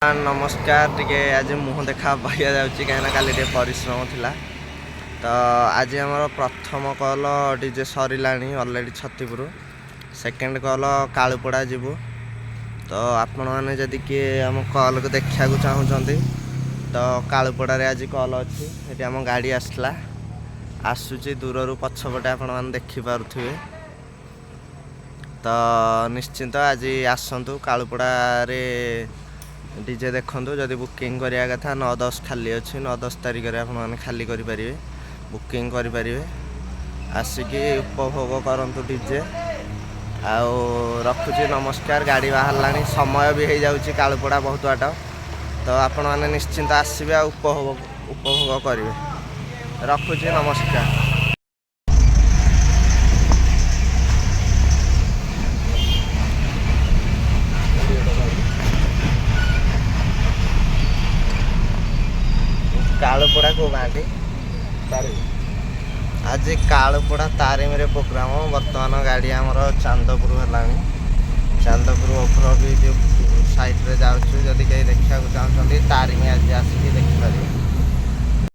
नमस्कार टिके आज मुह देखा पाइया जाऊँगी कहीं काली टे परिश्रम थिला तो आज आम प्रथम कल डीजे सरला अलरेडी छत्तीपुर सेकेंड कल कालुपड़ा जीवु तो आपण मैंने जदि किए आम कल को देखा चाहूँगी तो कालुपड़ा आज कल अच्छी ये आम गाड़ी आसला आसूची दूर पछपटे आपण मैंने देखिपे तो निश्चिंत आज आसतु कालुपड़ा डीजे देखूँ जदि बुकिंग करिया कथा 9-10 खाली अच्छी 9-10 तारिख में खाली करें बुकिंग करें आसिकी उपभोग करूँ डीजे आउ रखुची नमस्कार। गाड़ी बाहर समय भी हो जाऊँगी कालुपड़ा बहुत बाट तो आपण मैंने निश्चिंत आसबे उपभोग करेंगे रखुची नमस्कार। कालुपड़ा को गाँटी आज कालुपड़ा तारीम प्रोग्राम बर्तमान गाड़ी आमर चांदपुर है चांदपुर ओभर भी जो साइड रे जाऊँ जदि कहीं देखा चाहते तारीम आज आसिक देखिपारे।